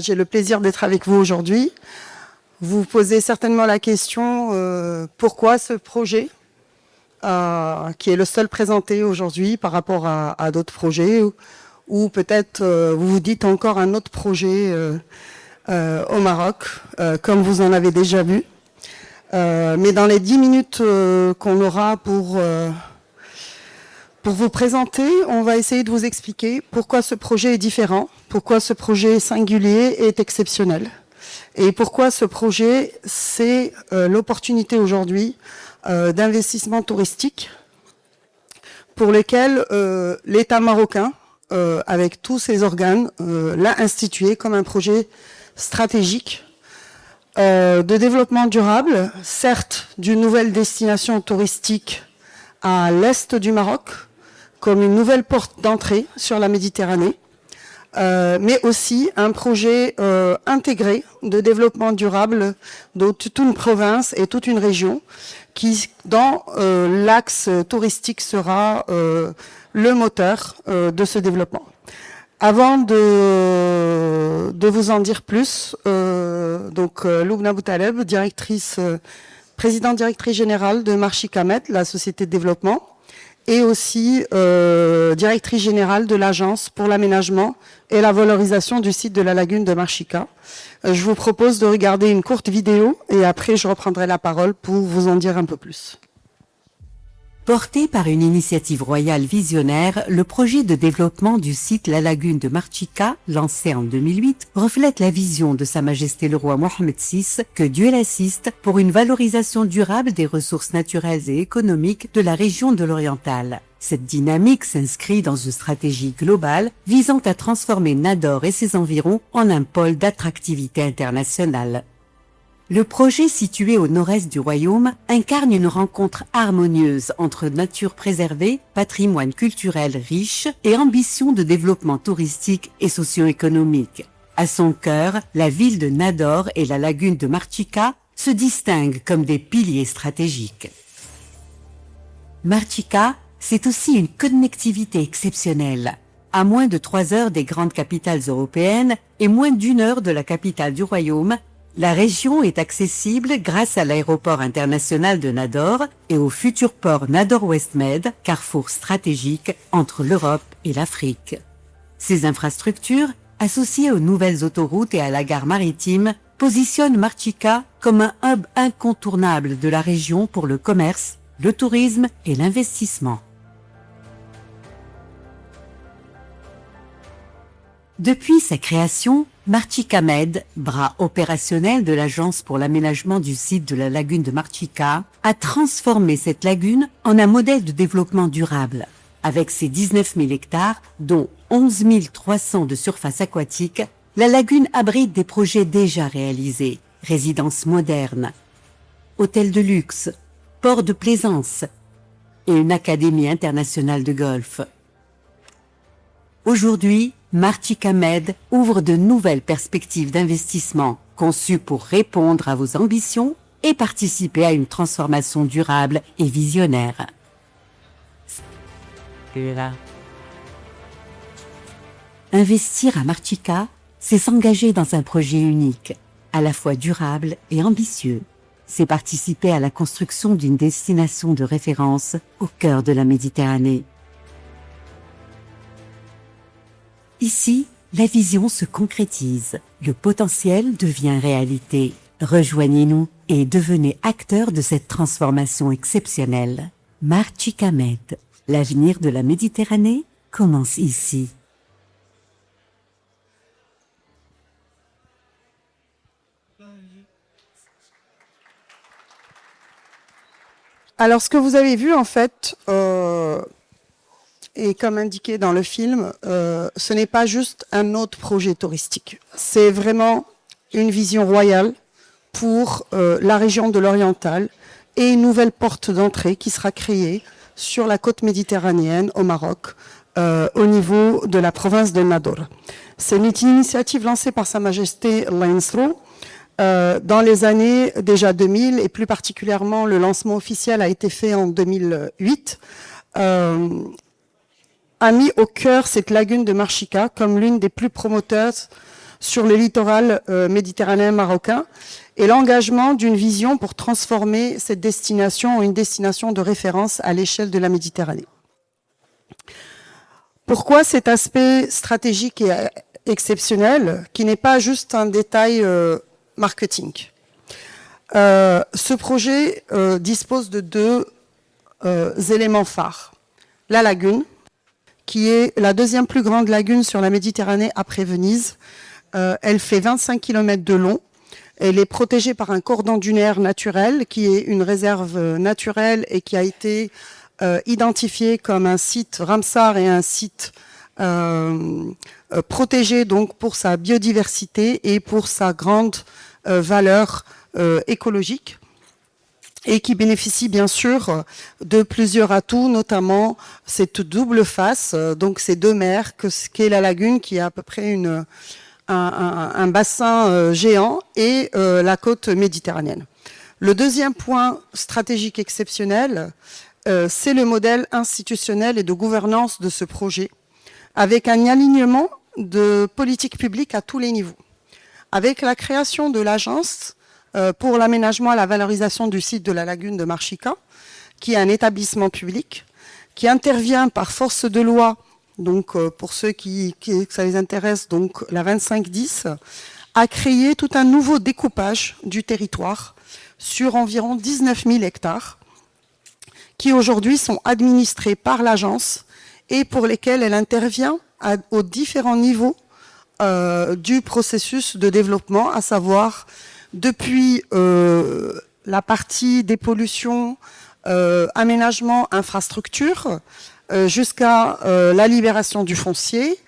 J'ai le plaisir d'être avec vous aujourd'hui. Vous vous posez certainement la question pourquoi ce projet, qui est le seul présenté aujourd'hui par rapport à d'autres projets, ou peut-être vous vous dites encore un autre projet au Maroc, comme vous en avez déjà vu. Mais dans les 10 minutes qu'on aura pour vous présenter, on va essayer de vous expliquer pourquoi ce projet est différent, pourquoi ce projet est singulier et est exceptionnel, et pourquoi ce projet, c'est l'opportunité aujourd'hui d'investissement touristique pour lequel l'État marocain, avec tous ses organes, l'a institué comme un projet stratégique de développement durable, certes d'une nouvelle destination touristique à l'est du Maroc, comme une nouvelle porte d'entrée sur la Méditerranée, mais aussi un projet intégré de développement durable de toute une province et toute une région qui, dans l'axe touristique, sera le moteur de ce développement. Avant de vous en dire plus, Loubna Boutaleb, présidente directrice générale de Marchika Med, la société de développement, et aussi directrice générale de l'Agence pour l'aménagement et la valorisation du site de la lagune de Marchika. Je vous propose de regarder une courte vidéo et après je reprendrai la parole pour vous en dire un peu plus. Porté par une initiative royale visionnaire, le projet de développement du site La Lagune de Marchika, lancé en 2008, reflète la vision de Sa Majesté le roi Mohammed VI, que Dieu l'assiste, pour une valorisation durable des ressources naturelles et économiques de la région de l'Oriental. Cette dynamique s'inscrit dans une stratégie globale visant à transformer Nador et ses environs en un pôle d'attractivité internationale. Le projet situé au nord-est du royaume incarne une rencontre harmonieuse entre nature préservée, patrimoine culturel riche et ambition de développement touristique et socio-économique. À son cœur, la ville de Nador et la lagune de Marchika se distinguent comme des piliers stratégiques. Marchika, c'est aussi une connectivité exceptionnelle. À moins de 3 heures des grandes capitales européennes et moins d'1 heure de la capitale du royaume, la région est accessible grâce à l'aéroport international de Nador et au futur port Nador West Med, carrefour stratégique entre l'Europe et l'Afrique. Ces infrastructures, associées aux nouvelles autoroutes et à la gare maritime, positionnent Marchika comme un hub incontournable de la région pour le commerce, le tourisme et l'investissement. Depuis sa création, Marchika Med, bras opérationnel de l'Agence pour l'aménagement du site de la lagune de Marchika, a transformé cette lagune en un modèle de développement durable. Avec ses 19 000 hectares, dont 11 300 de surface aquatique, la lagune abrite des projets déjà réalisés, résidences modernes, hôtels de luxe, ports de plaisance et une académie internationale de golf. Aujourd'hui, Marchika Med ouvre de nouvelles perspectives d'investissement conçues pour répondre à vos ambitions et participer à une transformation durable et visionnaire. Investir à Marchika, c'est s'engager dans un projet unique, à la fois durable et ambitieux. C'est participer à la construction d'une destination de référence au cœur de la Méditerranée. Ici, la vision se concrétise, le potentiel devient réalité. Rejoignez-nous et devenez acteurs de cette transformation exceptionnelle. Marchika Med, l'avenir de la Méditerranée commence ici. Alors, ce que vous avez vu, en fait, et comme indiqué dans le film, ce n'est pas juste un autre projet touristique. C'est vraiment une vision royale pour la région de l'Oriental et une nouvelle porte d'entrée qui sera créée sur la côte méditerranéenne au Maroc, au niveau de la province de Nador. C'est une initiative lancée par Sa Majesté l'Ainsro dans les années déjà 2000 et plus particulièrement le lancement officiel a été fait en 2008. A mis au cœur cette lagune de Marchika comme l'une des plus promoteuses sur le littoral méditerranéen marocain et l'engagement d'une vision pour transformer cette destination en une destination de référence à l'échelle de la Méditerranée. Pourquoi cet aspect stratégique et exceptionnel, qui n'est pas juste un détail marketing? Ce projet dispose de deux éléments phares. La lagune, qui est la deuxième plus grande lagune sur la Méditerranée après Venise. Elle fait 25 km de long. Elle est protégée par un cordon dunaire naturel, qui est une réserve naturelle et qui a été identifié comme un site Ramsar et un site protégé donc pour sa biodiversité et pour sa grande valeur écologique, et qui bénéficie bien sûr de plusieurs atouts, notamment cette double face, donc ces deux mers, qu'est la lagune, qui a à peu près un bassin géant, et la côte méditerranéenne. Le deuxième point stratégique exceptionnel, c'est le modèle institutionnel et de gouvernance de ce projet, avec un alignement de politique publique à tous les niveaux. Avec la création de l'agence pour l'aménagement et la valorisation du site de la lagune de Marchica, qui est un établissement public, qui intervient par force de loi, donc pour ceux que ça les intéresse, donc la 2510, a créé tout un nouveau découpage du territoire sur environ 19 000 hectares, qui aujourd'hui sont administrés par l'agence et pour lesquels elle intervient aux différents niveaux du processus de développement, à savoir depuis la partie dépollution, aménagement, infrastructure, jusqu'à la libération du foncier,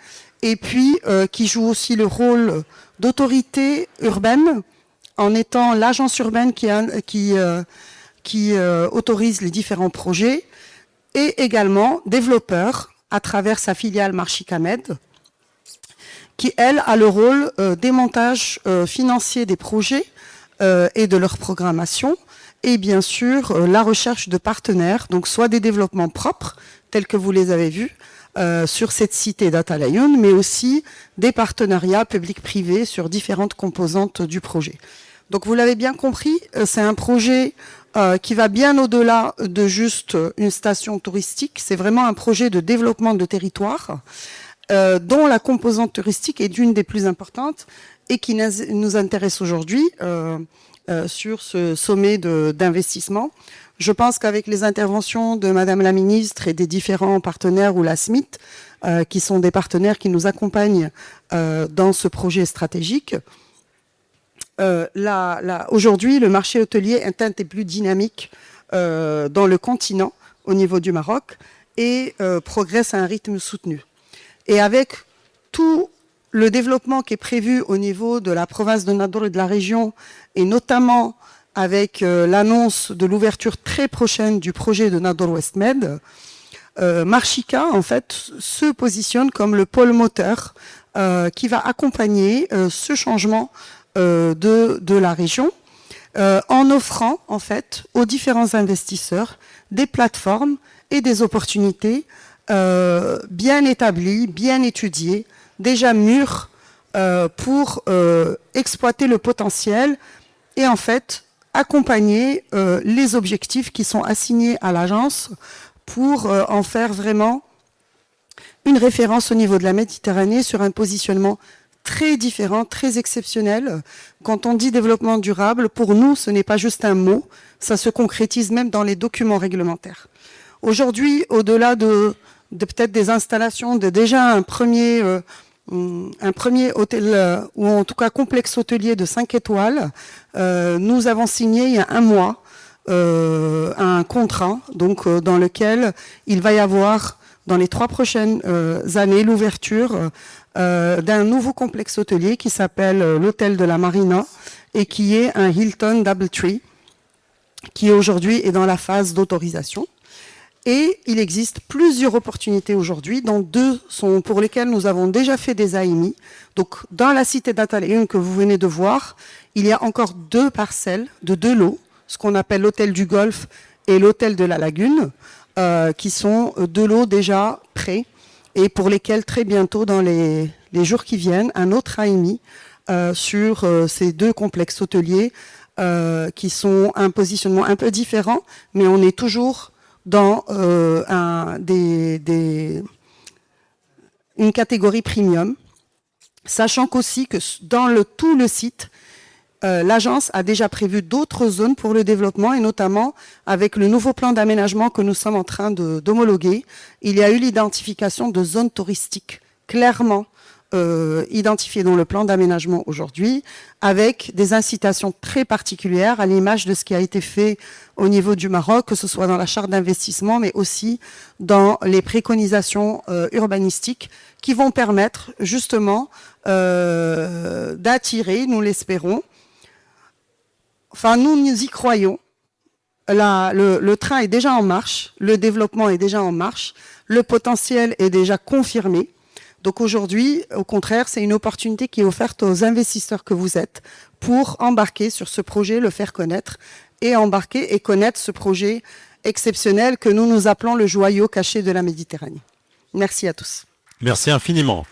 et puis qui joue aussi le rôle d'autorité urbaine, en étant l'agence urbaine qui autorise les différents projets, et également développeur à travers sa filiale Marchica-Med, qui, elle, a le rôle des montages financiers des projets et de leur programmation, et bien sûr la recherche de partenaires, donc soit des développements propres, tels que vous les avez vus sur cette cité d'Atalayoun, mais aussi des partenariats publics-privés sur différentes composantes du projet. Donc vous l'avez bien compris, c'est un projet qui va bien au-delà de juste une station touristique. C'est vraiment un projet de développement de territoire dont la composante touristique est d'une des plus importantes et qui nous intéresse aujourd'hui sur ce sommet d'investissement. Je pense qu'avec les interventions de Madame la Ministre et des différents partenaires ou la SMIT, qui sont des partenaires qui nous accompagnent dans ce projet stratégique, aujourd'hui, le marché hôtelier est un des plus dynamiques dans le continent, au niveau du Maroc, et progresse à un rythme soutenu. Et avec tout le développement qui est prévu au niveau de la province de Nador et de la région, et notamment avec l'annonce de l'ouverture très prochaine du projet de Nador West Med, Marchica, en fait, se positionne comme le pôle moteur qui va accompagner ce changement de la région, en offrant en fait aux différents investisseurs des plateformes et des opportunités bien établies, bien étudiées, déjà mûres pour exploiter le potentiel et en fait accompagner les objectifs qui sont assignés à l'agence pour en faire vraiment une référence au niveau de la Méditerranée sur un positionnement très différent, très exceptionnel. Quand on dit développement durable, pour nous, ce n'est pas juste un mot, ça se concrétise même dans les documents réglementaires. Aujourd'hui, au-delà de peut-être des installations, de déjà un premier hôtel, ou en tout cas complexe hôtelier de 5 étoiles, nous avons signé il y a un mois un contrat donc, dans lequel il va y avoir dans les 3 prochaines années l'ouverture d'un nouveau complexe hôtelier qui s'appelle l'hôtel de la Marina et qui est un Hilton Doubletree qui aujourd'hui est dans la phase d'autorisation. Et il existe plusieurs opportunités aujourd'hui, dont 2 sont pour lesquelles nous avons déjà fait des AMI. Donc dans la cité d'Atalayoun que vous venez de voir, il y a encore 2 parcelles de 2 lots, ce qu'on appelle l'hôtel du Golfe et l'hôtel de la Lagune, qui sont 2 lots déjà prêts et pour lesquels très bientôt, dans les les jours qui viennent, un autre AMI sur ces 2 complexes hôteliers qui sont un positionnement un peu différent, mais on est toujours dans une catégorie premium, sachant qu'aussi que dans tout le site, l'agence a déjà prévu d'autres zones pour le développement, et notamment avec le nouveau plan d'aménagement que nous sommes en train d'homologuer, il y a eu l'identification de zones touristiques clairement identifiées dans le plan d'aménagement aujourd'hui, avec des incitations très particulières à l'image de ce qui a été fait au niveau du Maroc, que ce soit dans la charte d'investissement, mais aussi dans les préconisations urbanistiques qui vont permettre justement d'attirer, nous l'espérons, enfin nous y croyons, le train est déjà en marche, le développement est déjà en marche, le potentiel est déjà confirmé. Donc aujourd'hui, au contraire, c'est une opportunité qui est offerte aux investisseurs que vous êtes pour embarquer sur ce projet, le faire connaître, et embarquer et connaître ce projet exceptionnel que nous appelons le joyau caché de la Méditerranée. Merci à tous. Merci infiniment.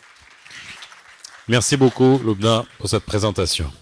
Merci beaucoup, Loubna, pour cette présentation.